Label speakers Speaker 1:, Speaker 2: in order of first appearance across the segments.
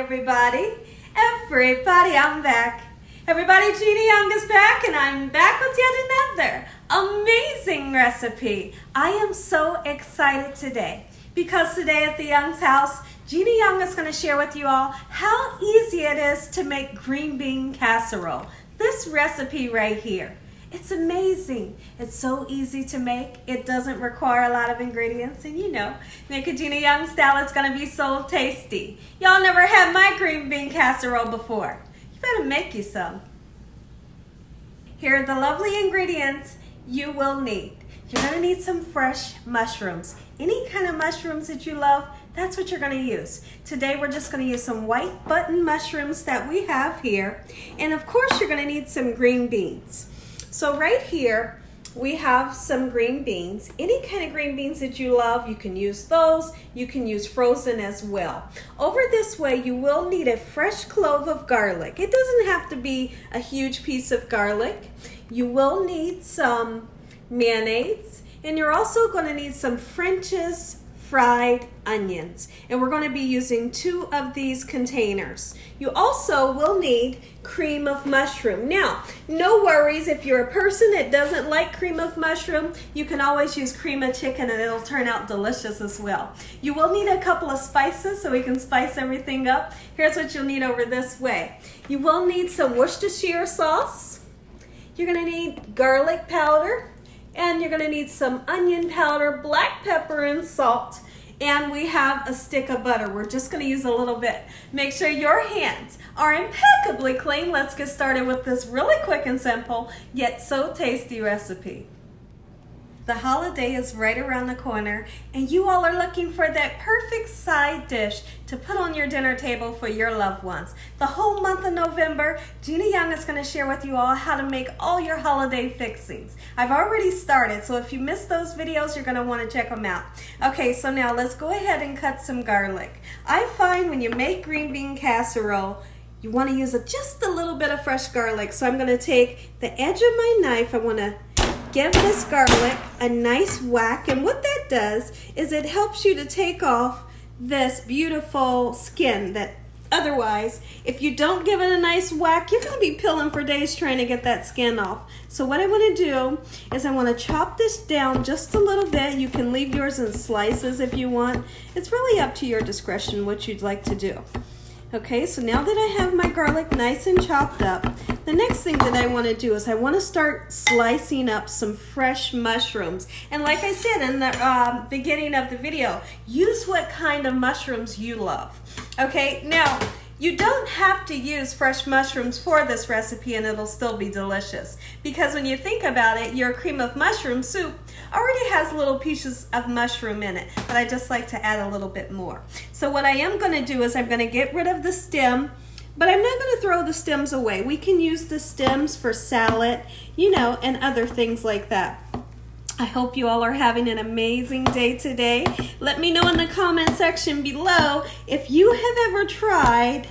Speaker 1: everybody. Everybody, I'm back. Everybody, Gina Young is back, and I'm back with yet another amazing recipe. I am so excited today because today at the Young's house, Gina Young is going to share with you all how easy it is to make green bean casserole. This recipe right here. It's amazing. It's so easy to make. It doesn't require a lot of ingredients, and you know, make a Gina Young style, it's gonna be so tasty. Y'all never had my green bean casserole before. You better make you some. Here are the lovely ingredients you will need. You're gonna need some fresh mushrooms. Any kind of mushrooms that you love, that's what you're gonna use. Today we're just gonna use some white button mushrooms that we have here. And of course you're gonna need some green beans. So right here, we have some green beans. Any kind of green beans that you love, you can use those. You can use frozen as well. Over this way, you will need a fresh clove of garlic. It doesn't have to be a huge piece of garlic. You will need some mayonnaise, and you're also going to need some French's fried onions, and we're going to be using 2 of these containers. You also will need cream of mushroom. Now, no worries if you're a person that doesn't like cream of mushroom, you can always use cream of chicken and it'll turn out delicious as well. You will need a couple of spices so we can spice everything up. Here's what you'll need over this way. You will need some Worcestershire sauce. You're going to need garlic powder. And you're going to need some onion powder, black pepper, and salt. And we have a stick of butter. We're just going to use a little bit. Make sure your hands are impeccably clean. Let's get started with this really quick and simple, yet so tasty recipe. The holiday is right around the corner, and you all are looking for that perfect side dish to put on your dinner table for your loved ones. The whole month of November, Gina Young is going to share with you all how to make all your holiday fixings. I've already started, so if you missed those videos, you're going to want to check them out. Okay, so now let's go ahead and cut some garlic. I find when you make green bean casserole, you want to use just a little bit of fresh garlic. So I'm going to take the edge of my knife. I want to give this garlic a nice whack, and what that does is it helps you to take off this beautiful skin that otherwise, if you don't give it a nice whack, you're going to be peeling for days trying to get that skin off. So what I want to do is I want to chop this down just a little bit. You can leave yours in slices if you want. It's really up to your discretion what you'd like to do. Okay, so now that I have my garlic nice and chopped up, the next thing that I want to do is I want to start slicing up some fresh mushrooms. And like I said in the beginning of the video, use what kind of mushrooms you love. Okay, now you don't have to use fresh mushrooms for this recipe and it'll still be delicious. Because when you think about it, your cream of mushroom soup already has little pieces of mushroom in it, but I just like to add a little bit more. So what I am going to do is I'm going to get rid of the stem, but I'm not going to throw the stems away. We can use the stems for salad, you know, and other things like that. I hope you all are having an amazing day today. Let me know in the comment section below if you have ever tried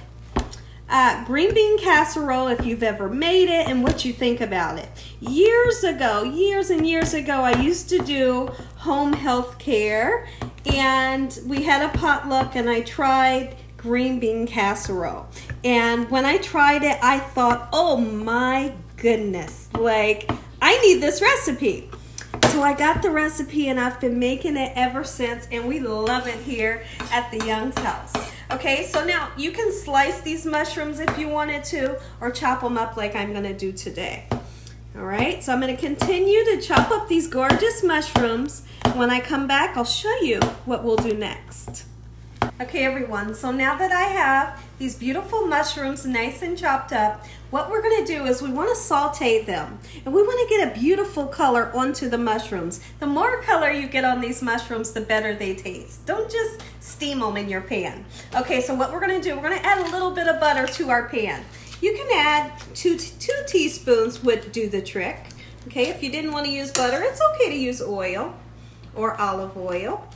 Speaker 1: green bean casserole, if you've ever made it, and what you think about it. Years and years ago, I used to do home health care, and we had a potluck, and I tried green bean casserole. And when I tried it, I thought, oh my goodness, like, I need this recipe. So I got the recipe and I've been making it ever since, and we love it here at the Young's house. Okay, so now you can slice these mushrooms if you wanted to, or chop them up like I'm going to do today. All right, so I'm going to continue to chop up these gorgeous mushrooms. When I come back, I'll show you what we'll do next. Okay, everyone, so now that I have these beautiful mushrooms nice and chopped up, what we're going to do is we want to saute them, and we want to get a beautiful color onto the mushrooms. The more color you get on these mushrooms, the better they taste. Don't just steam them in your pan. Okay, so what we're going to do, we're going to add a little bit of butter to our pan. You can add two teaspoons would do the trick. Okay, if you didn't want to use butter, it's okay to use oil or olive oil.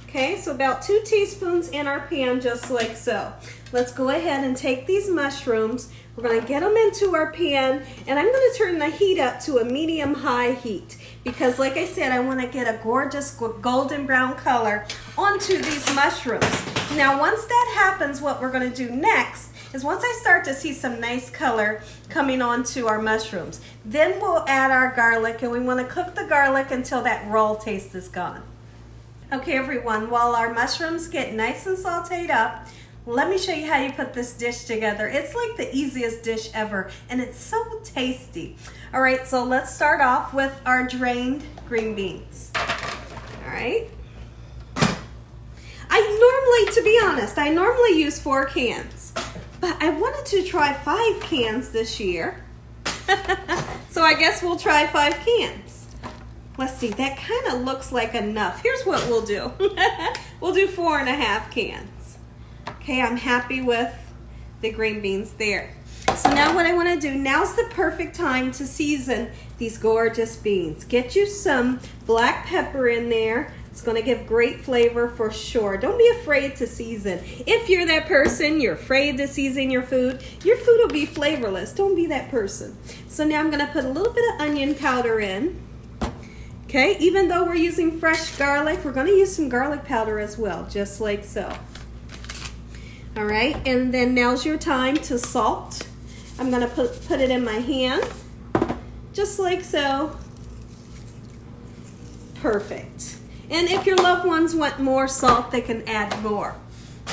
Speaker 1: Okay, so about 2 teaspoons in our pan, just like so. Let's go ahead and take these mushrooms. We're going to get them into our pan, and I'm going to turn the heat up to a medium-high heat because, like I said, I want to get a gorgeous golden brown color onto these mushrooms. Now once that happens, what we're going to do next is once I start to see some nice color coming onto our mushrooms, then we'll add our garlic, and we want to cook the garlic until that raw taste is gone. Okay everyone, while our mushrooms get nice and sauteed up, let me show you how you put this dish together. It's like the easiest dish ever, and it's so tasty. All right, so let's start off with our drained green beans. All right. To be honest, I normally use 4 cans, but I wanted to try 5 cans this year. So I guess we'll try 5 cans. Let's see, that kind of looks like enough. Here's what we'll do. We'll do 4.5 cans. Okay, I'm happy with the green beans there. So now what I want to do, now's the perfect time to season these gorgeous beans. Get you some black pepper in there. It's going to give great flavor for sure. Don't be afraid to season. If you're that person, you're afraid to season your food will be flavorless. Don't be that person. So now I'm going to put a little bit of onion powder in. Okay, even though we're using fresh garlic, we're going to use some garlic powder as well, just like so. All right, and then now's your time to salt. I'm going to put it in my hand, just like so. Perfect. And if your loved ones want more salt, they can add more.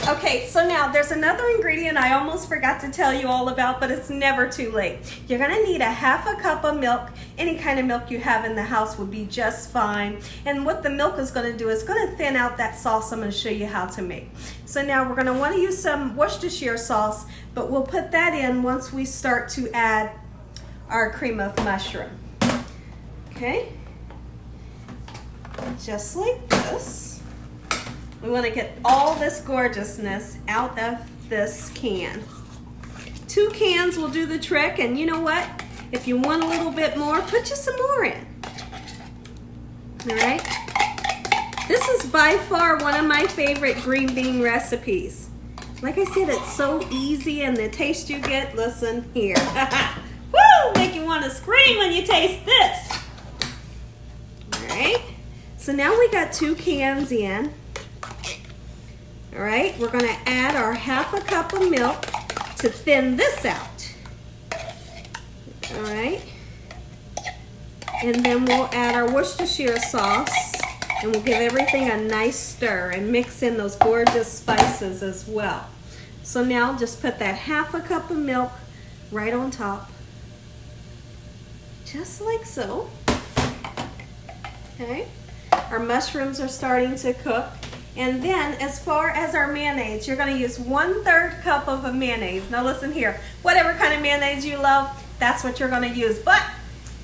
Speaker 1: Okay, so now there's another ingredient I almost forgot to tell you all about, but it's never too late. You're gonna need a 1/2 cup of milk. Any kind of milk you have in the house would be just fine. And what the milk is gonna do is gonna thin out that sauce I'm gonna show you how to make. So now we're gonna wanna use some Worcestershire sauce, but we'll put that in once we start to add our cream of mushroom. Okay? Just like this. We want to get all this gorgeousness out of this can. 2 cans will do the trick, and you know what? If you want a little bit more, put you some more in. All right? This is by far one of my favorite green bean recipes. Like I said, it's so easy, and the taste you get, listen here. Woo! Make you want to scream when you taste this. All right? So now we got 2 cans in. All right, we're gonna add our 1/2 cup of milk to thin this out. All right, and then we'll add our Worcestershire sauce, and we'll give everything a nice stir and mix in those gorgeous spices as well. So now just put that 1/2 cup of milk right on top, just like so. Okay. Our mushrooms are starting to cook. And then as far as our mayonnaise, you're going to use 1/3 cup of a mayonnaise. Now listen here, whatever kind of mayonnaise you love, that's what you're going to use. But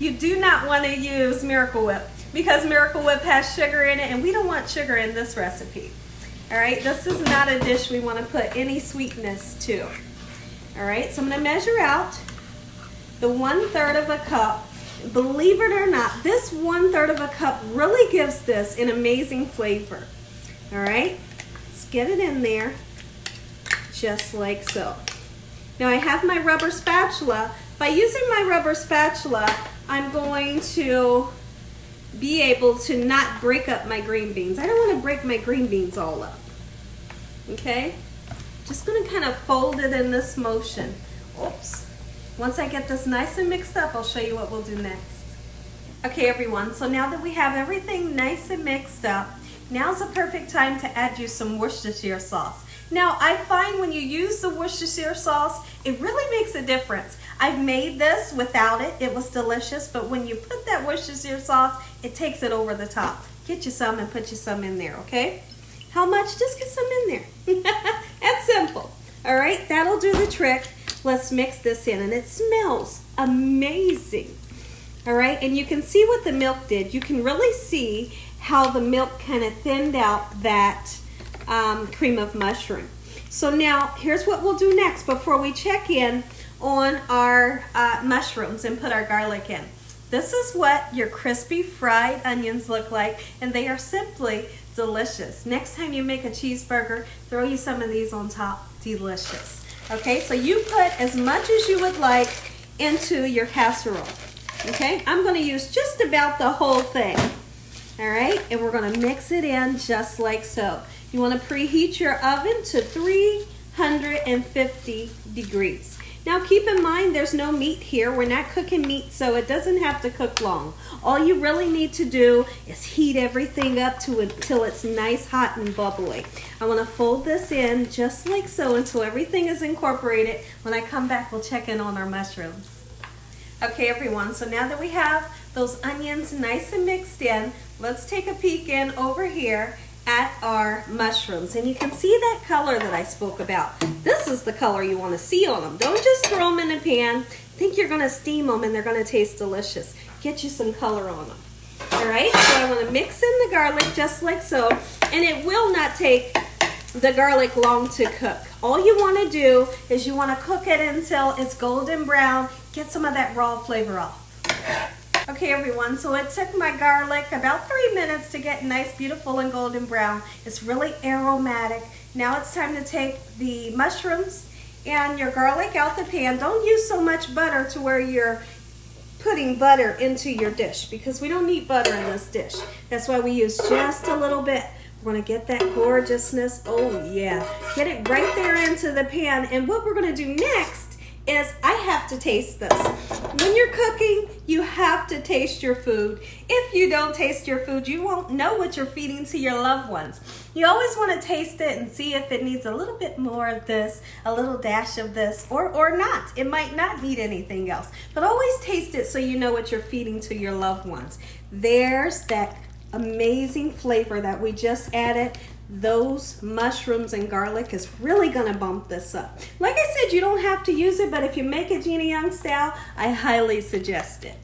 Speaker 1: you do not want to use Miracle Whip, because Miracle Whip has sugar in it, and we don't want sugar in this recipe. All right, this is not a dish we want to put any sweetness to. All right, so I'm going to measure out the 1/3 of a cup. Believe it or not, this 1/3 of a cup really gives this an amazing flavor. All right, let's get it in there, just like so. Now I have my rubber spatula. By using my rubber spatula, I'm going to be able to not break up my green beans. I don't want to break my green beans all up. Okay, just gonna kind of fold it in this motion. Oops. Once I get this nice and mixed up, I'll show you what we'll do next. Okay everyone, so now that we have everything nice and mixed up, now's the perfect time to add you some Worcestershire sauce. Now I find when you use the Worcestershire sauce, it really makes a difference. I've made this without it, it was delicious, but when you put that Worcestershire sauce, it takes it over the top. Get you some and put you some in there, okay? How much? Just get some in there. That's simple. All right, that'll do the trick. Let's mix this in, and it smells amazing. All right, and you can see what the milk did. You can really see how the milk kind of thinned out that cream of mushroom. So now here's what we'll do next before we check in on our mushrooms and put our garlic in. This is what your crispy fried onions look like, and they are simply delicious. Next time you make a cheeseburger, throw you some of these on top. Delicious. Okay, so you put as much as you would like into your casserole. Okay, I'm going to use just about the whole thing. All right, and we're going to mix it in just like so. You want to preheat your oven to 350 degrees. Now keep in mind there's no meat here. We're not cooking meat, so it doesn't have to cook long. All you really need to do is heat everything up until it's nice, hot, and bubbly. I want to fold this in just like so until everything is incorporated. When I come back, we'll check in on our mushrooms. Okay, everyone, so now that we have those onions nice and mixed in, let's take a peek in over here at our mushrooms. And you can see that color that I spoke about. This is the color you want to see on them. Don't just throw them in a pan. Think you're going to steam them and they're going to taste delicious. Get you some color on them. All right, so I want to mix in the garlic just like so. And it will not take the garlic long to cook. All you want to do is you want to cook it until it's golden brown. Get some of that raw flavor off. Okay, everyone, so it took my garlic about 3 minutes to get nice, beautiful, and golden brown. It's really aromatic. Now it's time to take the mushrooms and your garlic out the pan. Don't use so much butter to where you're putting butter into your dish, because we don't need butter in this dish. That's why we use just a little bit. We're going to get that gorgeousness. Oh, yeah. Get it right there into the pan. And what we're going to do next is I have to taste this. When you're cooking, you have to taste your food. If you don't taste your food, you won't know what you're feeding to your loved ones. You always want to taste it and see if it needs a little bit more of this, a little dash of this, or not. It might not need anything else. But always taste it so you know what you're feeding to your loved ones. There's that amazing flavor that we just added. Those mushrooms and garlic is really gonna bump this up. Like I said, you don't have to use it, but if you make it Gina Young style, I highly suggest it.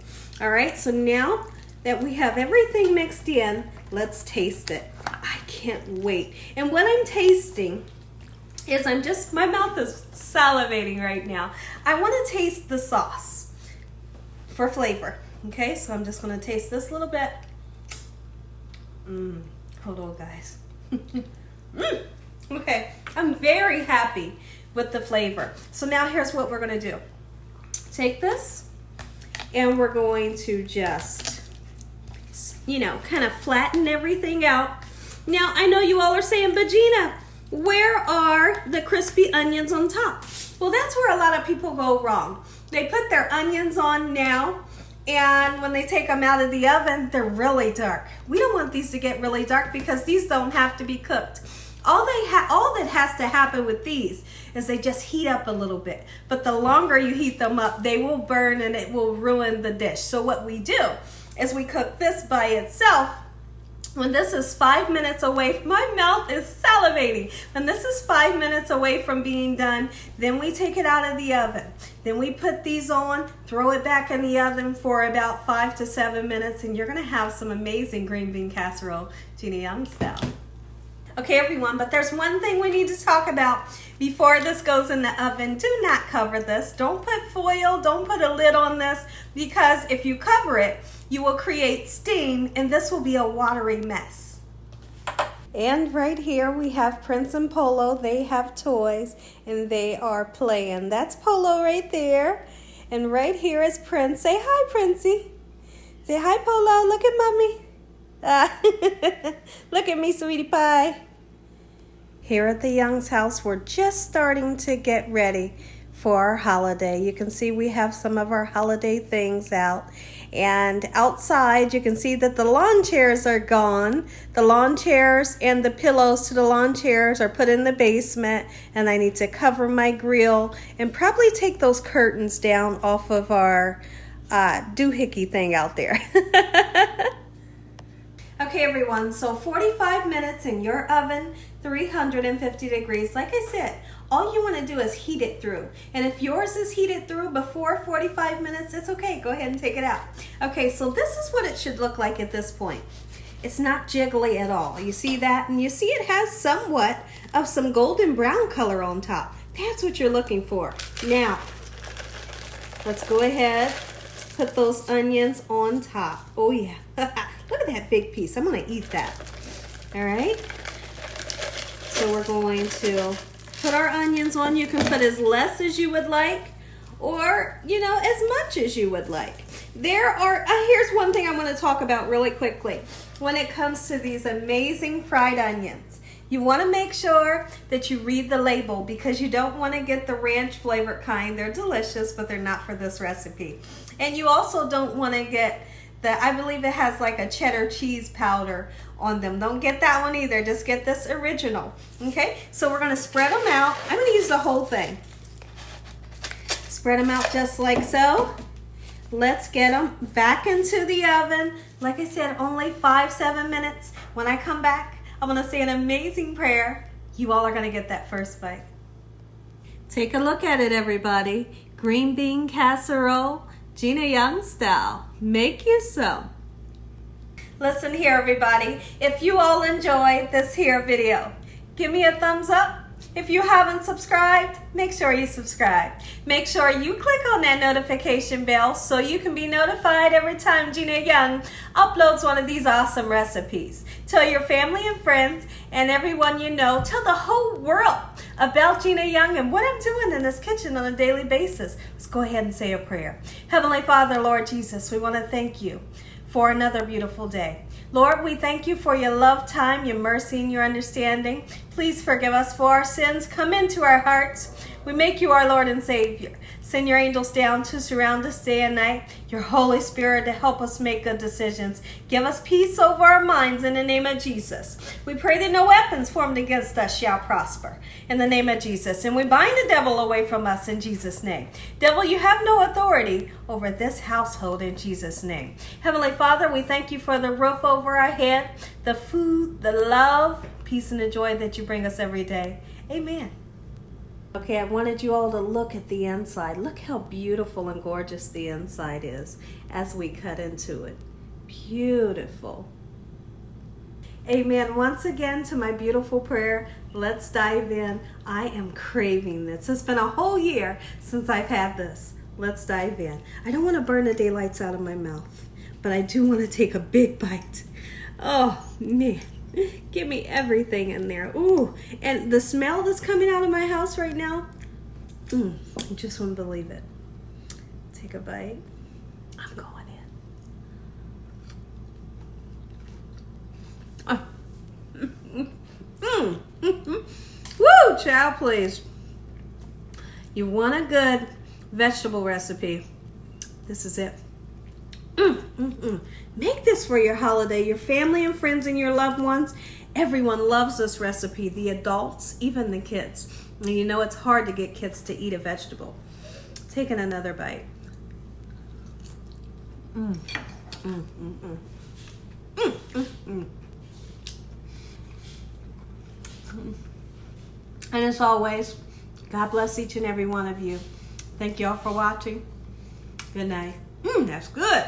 Speaker 1: All right, so now that we have everything mixed in, let's taste it. I can't wait. And what I'm tasting is my mouth is salivating right now. I wanna taste the sauce for flavor. Okay, so I'm just gonna taste this little bit. Hold on, guys. Okay, I'm very happy with the flavor. So now here's what we're going to do. Take this and we're going to just, kind of flatten everything out. Now, I know you all are saying, but Gina, where are the crispy onions on top? Well, that's where a lot of people go wrong. They put their onions on now, and when they take them out of the oven, they're really dark. We don't want these to get really dark because these don't have to be cooked. All that has to happen with these is they just heat up a little bit. But the longer you heat them up, they will burn and it will ruin the dish. So what we do is we cook this by itself. When this is 5 minutes away, my mouth is salivating. When this is 5 minutes away from being done, then we take it out of the oven. Then we put these on, throw it back in the oven for about 5 to 7 minutes, and you're gonna have some amazing green bean casserole, Gina Young style. Okay, everyone, but there's one thing we need to talk about before this goes in the oven. Do not cover this. Don't put foil, don't put a lid on this, because if you cover it, you will create steam, and this will be a watery mess. And right here we have Prince and Polo. They have toys, and they are playing. That's Polo right there. And right here is Prince. Say hi, Princey. Say hi, Polo. Look at Mommy. Look at me, sweetie pie. Here at the Young's house, we're just starting to get ready for our holiday. You can see we have some of our holiday things out. And outside, you can see that the lawn chairs are gone. The lawn chairs and the pillows to the lawn chairs are put in the basement. And I need to cover my grill and probably take those curtains down off of our doohickey thing out there. Okay, everyone, so 45 minutes in your oven, 350 degrees. Like I said, all you want to do is heat it through. And if yours is heated through before 45 minutes, it's okay. Go ahead and take it out. Okay, so this is what it should look like at this point. It's not jiggly at all. You see that? And you see it has somewhat of some golden brown color on top. That's what you're looking for. Now, let's go ahead, put those onions on top. Oh, yeah. Look at that big piece. I'm going to eat that. All right? So we're going to put our onions on. You can put as less as you would like, or, as much as you would like. Here's one thing I want to talk about really quickly when it comes to these amazing fried onions. You want to make sure that you read the label because you don't want to get the ranch flavored kind. They're delicious, but they're not for this recipe. And you also don't want to get I believe it has like a cheddar cheese powder on them. Don't get that one either. Just get this original. Okay, so we're going to spread them out. I'm going to use the whole thing. Spread them out just like so. Let's get them back into the oven. Like I said, only 5-7 minutes. When I come back, I'm going to say an amazing prayer. You all are going to get that first bite. Take a look at it, everybody. Green bean casserole, Gina Young style. Make you some. Listen here, everybody. If you all enjoyed this here video, give me a thumbs up. If you haven't subscribed, make sure you subscribe. Make sure you click on that notification bell so you can be notified every time Gina Young uploads one of these awesome recipes. Tell your family and friends and everyone you know, tell the whole world about Gina Young and what I'm doing in this kitchen on a daily basis. Let's go ahead and say a prayer. Heavenly Father, Lord Jesus, we want to thank you for another beautiful day. Lord, we thank you for your love time, your mercy, and your understanding. Please forgive us for our sins. Come into our hearts. We make you our Lord and Savior. Send your angels down to surround us day and night. Your Holy Spirit to help us make good decisions. Give us peace over our minds in the name of Jesus. We pray that no weapons formed against us shall prosper in the name of Jesus. And we bind the devil away from us in Jesus' name. Devil, you have no authority over this household in Jesus' name. Heavenly Father, we thank you for the roof over our head, the food, the love, peace, and the joy that you bring us every day. Amen. Okay, I wanted you all to look at the inside. Look how beautiful and gorgeous the inside is as we cut into it. Beautiful. Amen. Once again to my beautiful prayer. Let's dive in. I am craving this. It's been a whole year since I've had this. Let's dive in. I don't want to burn the daylights out of my mouth, but I do want to take a big bite. Oh, man. Give me everything in there. Ooh, and the smell that's coming out of my house right now, I just wouldn't believe it. Take a bite. I'm going in. Woo, child, please. You want a good vegetable recipe? This is it. Make this for your holiday, your family and friends and your loved ones. Everyone loves this recipe, the adults, even the kids. And you know it's hard to get kids to eat a vegetable. Taking another bite. And as always, God bless each and every one of you. Thank you all for watching. Good night. That's good.